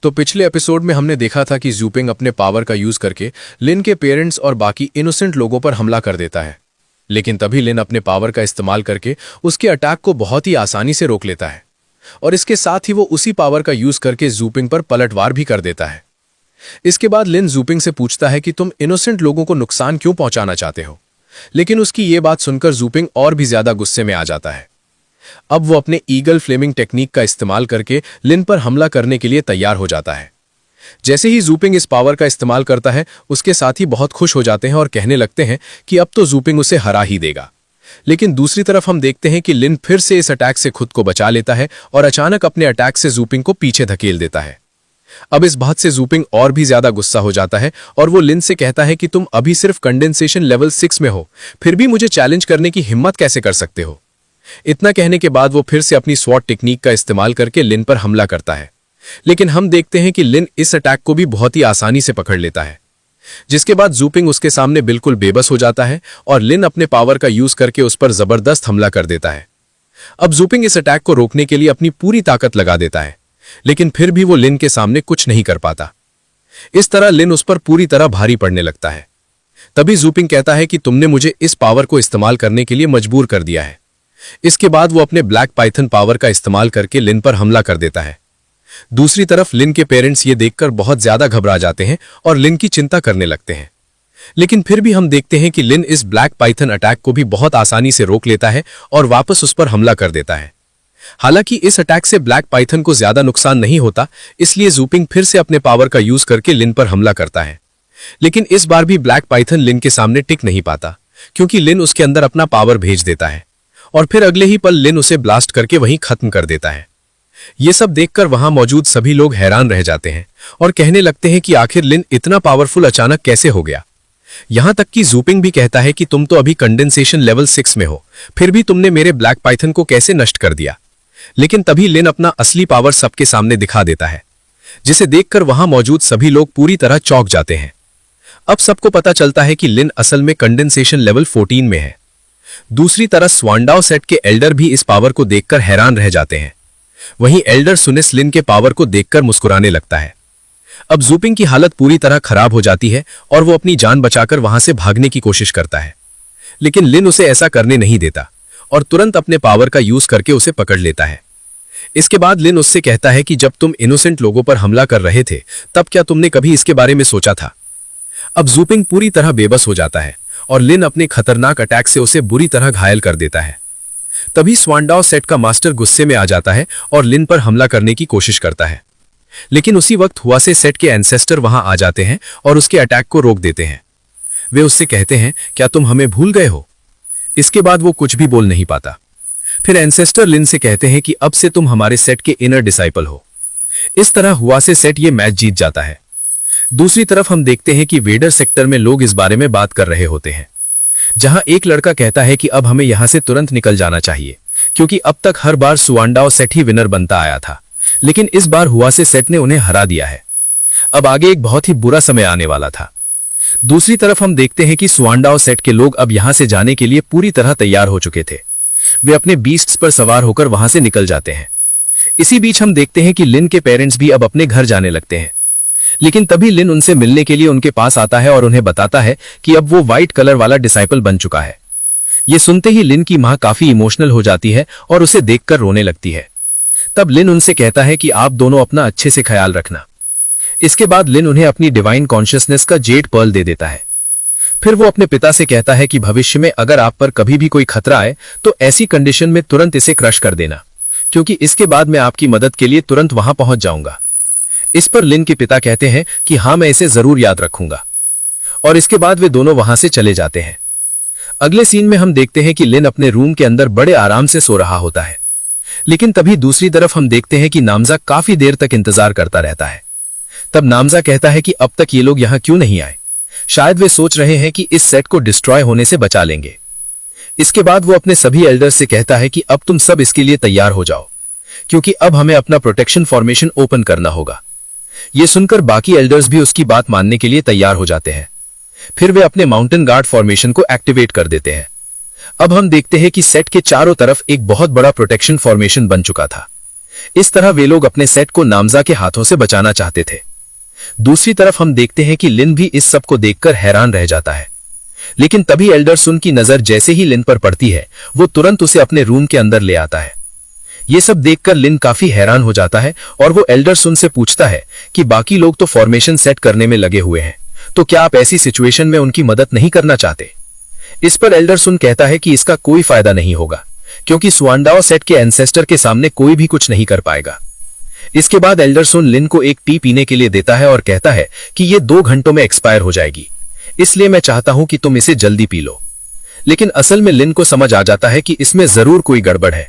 तो पिछले एपिसोड में हमने देखा था कि जूपिंग अपने पावर का यूज करके लिन के पेरेंट्स और बाकी इनोसेंट लोगों पर हमला कर देता है। लेकिन तभी लिन अपने पावर का इस्तेमाल करके उसके अटैक को बहुत ही आसानी से रोक लेता है और इसके साथ ही वो उसी पावर का यूज करके जूपिंग पर पलटवार भी कर देता है। इसके बाद लिन जूपिंग से पूछता है कि तुम इनोसेंट लोगों को नुकसान क्यों पहुंचाना चाहते हो, लेकिन उसकी ये बात सुनकर जूपिंग और भी ज्यादा गुस्से में आ जाता है। अब वो अपने ईगल फ्लेमिंग टेक्निक का इस्तेमाल करके लिन पर हमला करने के लिए तैयार हो जाता है। जैसे ही जूपिंग इस पावर का इस्तेमाल करता है, उसके साथी बहुत खुश हो जाते हैं और कहने लगते हैं कि अब तो जूपिंग उसे हरा ही देगा। लेकिन दूसरी तरफ हम देखते हैं कि लिन फिर से इस अटैक से खुद को बचा लेता है और अचानक अपने अटैक से जूपिंग को पीछे धकेल देता है। अब इस बात से जूपिंग और भी ज्यादा गुस्सा हो जाता है और वो लिन से कहता है कि तुम अभी सिर्फ कंडेंसेशन लेवल 6 में हो, फिर भी मुझे चैलेंज करने की हिम्मत कैसे कर सकते हो। इतना कहने के बाद वो फिर से अपनी स्वॉट टेक्निक का इस्तेमाल करके लिन पर हमला करता है, लेकिन हम देखते हैं कि लिन इस अटैक को भी बहुत ही आसानी से पकड़ लेता है, जिसके बाद जूपिंग उसके सामने बिल्कुल बेबस हो जाता है और लिन अपने पावर का यूज करके उस पर जबरदस्त हमला कर देता है। अब जूपिंग इस अटैक को रोकने के लिए अपनी पूरी ताकत लगा देता है, लेकिन फिर भी वो लिन के सामने कुछ नहीं कर पाता। इस तरह लिन उस पर पूरी तरह भारी पड़ने लगता है। तभी जूपिंग कहता है कि तुमने मुझे इस पावर को इस्तेमाल करने के लिए मजबूर कर दिया है। इसके बाद वो अपने ब्लैक पाइथन पावर का इस्तेमाल करके लिन पर हमला कर देता है। दूसरी तरफ लिन के पेरेंट्स ये देखकर बहुत ज्यादा घबरा जाते हैं और लिन की चिंता करने लगते हैं, लेकिन फिर भी हम देखते हैं कि लिन इस ब्लैक पाइथन अटैक को भी बहुत आसानी से रोक लेता है और वापस उस पर हमला कर देता है। हालांकि इस अटैक से ब्लैक पाइथन को ज्यादा नुकसान नहीं होता, इसलिए जूपिंग फिर से अपने पावर का यूज करके लिन पर हमला करता है। लेकिन इस बार भी ब्लैक पाइथन लिन के सामने टिक नहीं पाता, क्योंकि लिन उसके अंदर अपना पावर भेज देता है और फिर अगले ही पल लिन उसे ब्लास्ट करके वहीं खत्म कर देता है। ये सब देखकर वहां मौजूद सभी लोग हैरान रह जाते हैं और कहने लगते हैं कि आखिर लिन इतना पावरफुल अचानक कैसे हो गया। यहां तक कि जूपिंग भी कहता है कि तुम तो अभी कंडेंसेशन लेवल 6 में हो, फिर भी तुमने मेरे ब्लैक पाइथन को कैसे नष्ट कर दिया। लेकिन तभी लिन अपना असली पावर सबके सामने दिखा देता है, जिसे देखकर वहां मौजूद सभी लोग पूरी तरह चौंक जाते हैं। अब सबको पता चलता है कि लिन असल में कंडेंसेशन लेवल 14 में है। दूसरी तरफ स्वांडाओ सेट के एल्डर भी इस पावर को देखकर हैरान रह जाते हैं। वहीं एल्डर सुनिस लिन के पावर को देखकर मुस्कुराने लगता है। अब जूपिंग की हालत पूरी तरह खराब हो जाती है और वो अपनी जान बचाकर वहां से भागने की कोशिश करता है, लेकिन लिन उसे ऐसा करने नहीं देता और तुरंत अपने पावर का यूज करके उसे पकड़ लेता है। इसके बाद लिन उससे कहता है कि जब तुम इनोसेंट लोगों पर हमला कर रहे थे, तब क्या तुमने कभी इसके बारे में सोचा था। अब जूपिंग पूरी तरह बेबस हो जाता है और लिन अपने खतरनाक अटैक से उसे बुरी तरह घायल कर देता है। तभी स्वांडाओ सेट का मास्टर गुस्से में आ जाता है और लिन पर हमला करने की कोशिश करता है, लेकिन उसी वक्त हुआसे सेट के एंसेस्टर वहां आ जाते हैं और उसके अटैक को रोक देते हैं। वे उससे कहते हैं, क्या तुम हमें भूल गए हो। इसके बाद वो कुछ भी बोल नहीं पाता। फिर एंसेस्टर लिन से कहते हैं कि अब से तुम हमारे सेट के इनर डिसाइपल हो। इस तरह हुआसे सेट ये मैच जीत जाता है। दूसरी तरफ हम देखते हैं कि वेडर सेक्टर में लोग इस बारे में बात कर रहे होते हैं, जहां एक लड़का कहता है कि अब हमें यहां से तुरंत निकल जाना चाहिए, क्योंकि अब तक हर बार सुवांडाओ सेट ही विनर बनता आया था, लेकिन इस बार हुआसे सेट ने उन्हें हरा दिया है। अब आगे एक बहुत ही बुरा समय आने वाला था। दूसरी तरफ हम देखते हैं कि सुवांडाओ सेट के लोग अब यहां से जाने के लिए पूरी तरह तैयार हो चुके थे। वे अपने बीस्ट्स पर सवार होकर वहां से निकल जाते हैं। इसी बीच हम देखते हैं कि लिन के पेरेंट्स भी अब अपने घर जाने लगते हैं, लेकिन तभी लिन उनसे मिलने के लिए उनके पास आता है और उन्हें बताता है कि अब वो व्हाइट कलर वाला डिसाइपल बन चुका है। ये सुनते ही लिन की मां काफी इमोशनल हो जाती है और उसे देखकर रोने लगती है। तब लिन उनसे कहता है कि आप दोनों अपना अच्छे से ख्याल रखना। इसके बाद लिन उन्हें अपनी डिवाइन कॉन्शियसनेस का जेड पर्ल दे देता है। फिर वो अपने पिता से कहता है कि भविष्य में अगर आप पर कभी भी कोई खतरा आए तो ऐसी कंडीशन में तुरंत इसे क्रश कर देना, क्योंकि इसके बाद मैं आपकी मदद के लिए तुरंत वहां पहुंच जाऊंगा। इस पर लिन के पिता कहते हैं कि हाँ, मैं इसे जरूर याद रखूंगा, और इसके बाद वे दोनों वहां से चले जाते हैं। अगले सीन में हम देखते हैं कि लिन अपने रूम के अंदर बड़े आराम से सो रहा होता है, लेकिन तभी दूसरी तरफ हम देखते हैं कि नामजा काफी देर तक इंतजार करता रहता है। तब नामजा कहता है कि अब तक ये लोग यहां क्यों नहीं आए। शायद वे सोच रहे हैं कि इस सेट को डिस्ट्रॉय होने से बचा लेंगे। इसके बाद वो अपने सभी एल्डर्स से कहता है कि अब तुम सब इसके लिए तैयार हो जाओ, क्योंकि अब हमें अपना प्रोटेक्शन फॉर्मेशन ओपन करना होगा। ये सुनकर बाकी एल्डर्स भी उसकी बात मानने के लिए तैयार हो जाते हैं। फिर वे अपने माउंटेन गार्ड फॉर्मेशन को एक्टिवेट कर देते हैं। अब हम देखते हैं कि सेट के चारों तरफ एक बहुत बड़ा प्रोटेक्शन फॉर्मेशन बन चुका था। इस तरह वे लोग अपने सेट को नामजा के हाथों से बचाना चाहते थे। दूसरी तरफ हम देखते हैं कि लिन भी इस सब को देखकर हैरान रह जाता है। लेकिन तभी एल्डर सुन की नजर जैसे ही लिन पर पड़ती है, वो तुरंत उसे अपने रूम के अंदर ले आता है। ये सब देखकर लिन काफी हैरान हो जाता है और वो एल्डर सुन से पूछता है कि बाकी लोग तो फॉर्मेशन सेट करने में लगे हुए हैं, तो क्या आप ऐसी सिचुएशन में उनकी मदद नहीं करना चाहते? इस पर एल्डर सुन कहता है कि इसका कोई फायदा नहीं होगा, क्योंकि सुआंडाओ सेट के एंसेस्टर के सामने कोई भी कुछ नहीं कर पाएगा। इसके बाद एल्डर सुन लिन को एक टी पीने के लिए देता है और कहता है कि ये 2 घंटों में एक्सपायर हो जाएगी, इसलिए मैं चाहता हूं कि तुम इसे जल्दी पी लो। लेकिन असल में लिन को समझ आ जाता है कि इसमें जरूर कोई गड़बड़ है,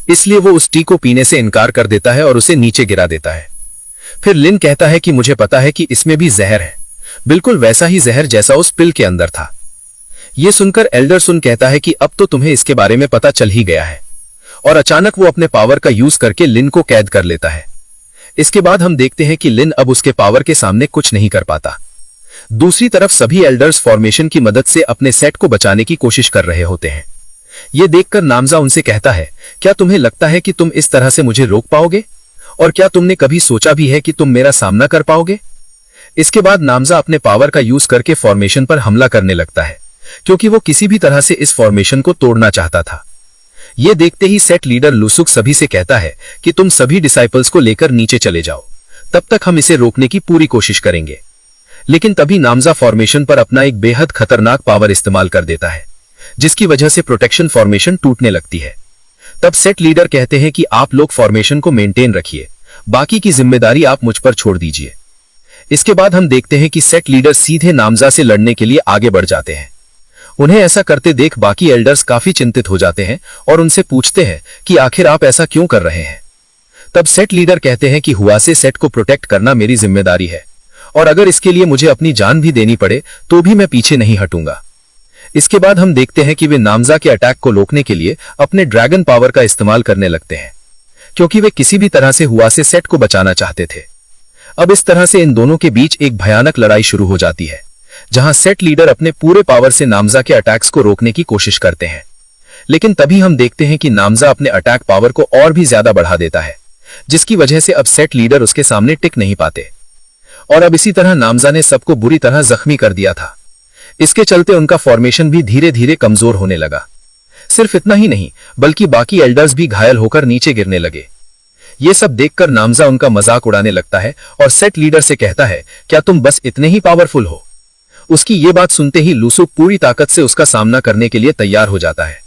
इसलिए वो उस टी को पीने से इनकार कर देता है और उसे नीचे गिरा देता है। फिर लिन कहता है कि मुझे पता है कि इसमें भी जहर है, बिल्कुल वैसा ही जहर जैसा उस पिल के अंदर था। यह सुनकर एल्डर सुन कहता है कि अब तो तुम्हें इसके बारे में पता चल ही गया है, और अचानक वो अपने पावर का यूज करके लिन को कैद कर लेता है। इसके बाद हम देखते हैं कि लिन अब उसके पावर के सामने कुछ नहीं कर पाता। दूसरी तरफ सभी एल्डर्स फॉर्मेशन की मदद से अपने सेट को बचाने की कोशिश कर रहे होते हैं। यह देखकर नामजा उनसे कहता है, क्या तुम्हें लगता है कि तुम इस तरह से मुझे रोक पाओगे? और क्या तुमने कभी सोचा भी है कि तुम मेरा सामना कर पाओगे? इसके बाद नामजा अपने पावर का यूज करके फॉर्मेशन पर हमला करने लगता है, क्योंकि वो किसी भी तरह से इस फॉर्मेशन को तोड़ना चाहता था। यह देखते ही सेट लीडर लुसुक सभी से कहता है कि तुम सभी डिसाइपल्स को लेकर नीचे चले जाओ, तब तक हम इसे रोकने की पूरी कोशिश करेंगे। लेकिन तभी नामजा फॉर्मेशन पर अपना एक बेहद खतरनाक पावर इस्तेमाल कर देता है, जिसकी वजह से प्रोटेक्शन फॉर्मेशन टूटने लगती है। तब सेट लीडर कहते हैं कि आप लोग फॉर्मेशन को मेंटेन रखिए, बाकी की जिम्मेदारी आप मुझ पर छोड़ दीजिए। इसके बाद हम देखते हैं कि सेट लीडर सीधे नामजा से लड़ने के लिए आगे बढ़ जाते हैं। उन्हें ऐसा करते देख बाकी एल्डर्स काफी चिंतित हो जाते हैं और उनसे पूछते हैं कि आखिर आप ऐसा क्यों कर रहे हैं। तब सेट लीडर कहते हैं कि हुआ से सेट को प्रोटेक्ट करना मेरी जिम्मेदारी है, और अगर इसके लिए मुझे अपनी जान भी देनी पड़े तो भी मैं पीछे नहीं हटूंगा। इसके बाद हम देखते हैं कि वे नामजा के अटैक को रोकने के लिए अपने ड्रैगन पावर का इस्तेमाल करने लगते हैं, क्योंकि वे किसी भी तरह से हुआ से सेट को बचाना चाहते थे। अब इस तरह से इन दोनों के बीच एक भयानक लड़ाई शुरू हो जाती है, जहां सेट लीडर अपने पूरे पावर से नामजा के अटैक्स को रोकने की कोशिश करते हैं। लेकिन तभी हम देखते हैं कि नामजा अपने अटैक पावर को और भी ज्यादा बढ़ा देता है, जिसकी वजह से अब सेट लीडर उसके सामने टिक नहीं पाते। और अब इसी तरह नामजा ने सबको बुरी तरह जख्मी कर दिया था। इसके चलते उनका फॉर्मेशन भी धीरे धीरे कमजोर होने लगा। सिर्फ इतना ही नहीं, बल्कि बाकी एल्डर्स भी घायल होकर नीचे गिरने लगे। ये सब देखकर नामजा उनका मजाक उड़ाने लगता है और सेट लीडर से कहता है, क्या तुम बस इतने ही पावरफुल हो? उसकी ये बात सुनते ही लुसुक पूरी ताकत से उसका सामना करने के लिए तैयार हो जाता है।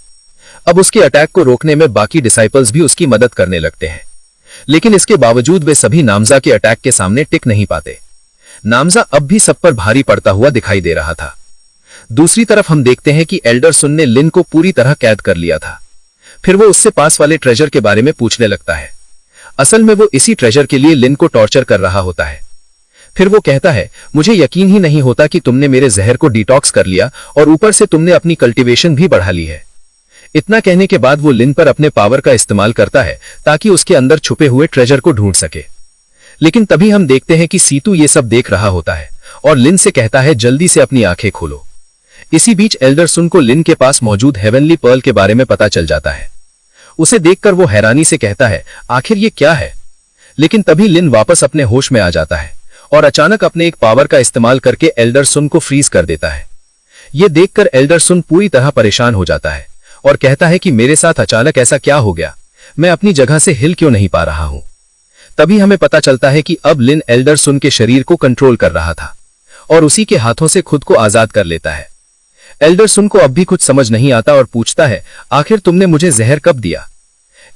अब उसके अटैक को रोकने में बाकी डिसाइपल्स भी उसकी मदद करने लगते हैं, लेकिन इसके बावजूद वे सभी नामजा के अटैक के सामने टिक नहीं पाते। नामजा अब भी सब पर भारी पड़ता हुआ दिखाई दे रहा था। दूसरी तरफ हम देखते हैं कि एल्डर सुन ने लिन को पूरी तरह कैद कर लिया था। फिर वो उससे पास वाले ट्रेजर के बारे में पूछने लगता है। असल में वो इसी ट्रेजर के लिए लिन को टॉर्चर कर रहा होता है। फिर वो कहता है, मुझे यकीन ही नहीं होता कि तुमने मेरे जहर को डिटॉक्स कर लिया और ऊपर से तुमने अपनी कल्टीवेशन भी बढ़ा ली है। इतना कहने के बाद वो लिन पर अपने पावर का इस्तेमाल करता है ताकि उसके अंदर छुपे हुए ट्रेजर को ढूंढ सके। लेकिन तभी हम देखते हैं कि सीतू ये सब देख रहा होता है और लिन से कहता है, जल्दी से अपनी आंखें खोलो। इसी बीच एल्डर सुन को लिन के पास मौजूद हेवनली पर्ल के बारे में पता चल जाता है। उसे देखकर वो हैरानी से कहता है, आखिर ये क्या है? लेकिन तभी लिन वापस अपने होश में आ जाता है और अचानक अपने एक पावर का इस्तेमाल करके एल्डर सुन को फ्रीज कर देता है। ये देखकर एल्डर सुन पूरी तरह परेशान हो जाता है और कहता है कि मेरे साथ अचानक ऐसा क्या हो गया? मैं अपनी जगह से हिल क्यों नहीं पा रहा हूं? तभी हमें पता चलता है कि अब लिन एल्डर सुन के शरीर को कंट्रोल कर रहा था और उसी के हाथों से खुद को आजाद कर लेता है। एल्डर सुन को अब भी कुछ समझ नहीं आता और पूछता है, आखिर तुमने मुझे जहर कब दिया?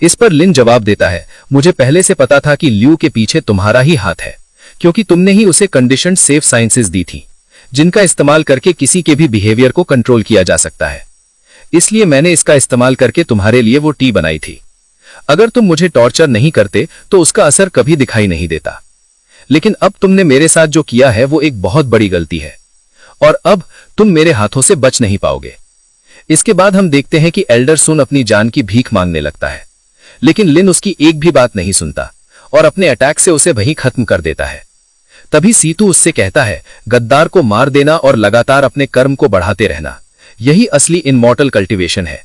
इस पर लिन जवाब देता है, मुझे पहले से पता था कि ल्यू के पीछे तुम्हारा ही हाथ है, क्योंकि तुमने ही उसे कंडीशन्ड सेफ साइंसेस दी थी, जिनका इस्तेमाल करके किसी के भी बिहेवियर को कंट्रोल किया जा सकता है। इसलिए मैंने इसका इस्तेमाल करके तुम्हारे लिए वो टी बनाई थी। अगर तुम मुझे टॉर्चर नहीं करते तो उसका असर कभी दिखाई नहीं देता। लेकिन अब तुमने मेरे साथ जो किया है वो एक बहुत बड़ी गलती है और अब तुम मेरे हाथों से बच नहीं पाओगे। इसके बाद हम देखते हैं कि एल्डर सुन अपनी जान की भीख मांगने लगता है, लेकिन लिन उसकी एक भी बात नहीं सुनता और अपने अटैक से उसे वहीं खत्म कर देता है। तभी सीतू उससे कहता है, गद्दार को मार देना और लगातार अपने कर्म को बढ़ाते रहना, यही असली इनमॉर्टल कल्टीवेशन है।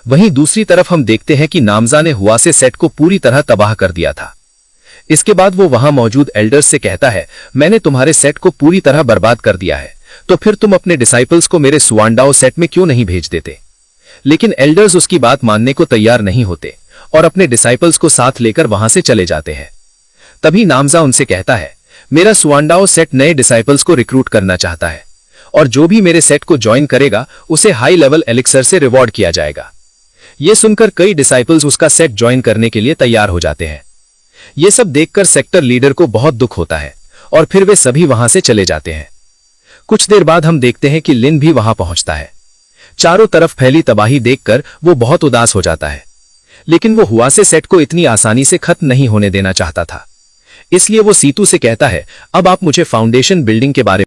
वहीं दूसरी तरफ हम देखते हैं कि नामजा ने हुआ से सेट को पूरी तरह तबाह कर दिया था। इसके बाद वो वहां मौजूद एल्डर्स से कहता है, मैंने तुम्हारे सेट को पूरी तरह बर्बाद कर दिया है, तो फिर तुम अपने डिसाइपल्स को मेरे सुआंडाओ सेट में क्यों नहीं भेज देते। लेकिन एल्डर्स उसकी बात मानने को तैयार नहीं होते और अपने डिसाइपल्स को साथ लेकर वहां से चले जाते हैं। तभी नामजा उनसे कहता है, मेरा सुआंडाओ सेट नए डिसाइपल्स को रिक्रूट करना चाहता है और जो भी मेरे सेट को ज्वाइन करेगा उसे हाई लेवल एलिक्सर से रिवॉर्ड किया जाएगा। यह सुनकर कई डिसाइपल्स उसका सेट ज्वाइन करने के लिए तैयार हो जाते हैं। यह सब देखकर सेक्टर लीडर को बहुत दुख होता है और फिर वे सभी वहां से चले जाते हैं। कुछ देर बाद हम देखते हैं कि लिन भी वहां पहुंचता है। चारों तरफ फैली तबाही देखकर वो बहुत उदास हो जाता है, लेकिन वो हुआ से सेट को इतनी आसानी से खत्म नहीं होने देना चाहता था। इसलिए वो सीतू से कहता है, अब आप मुझे फाउंडेशन बिल्डिंग के बारे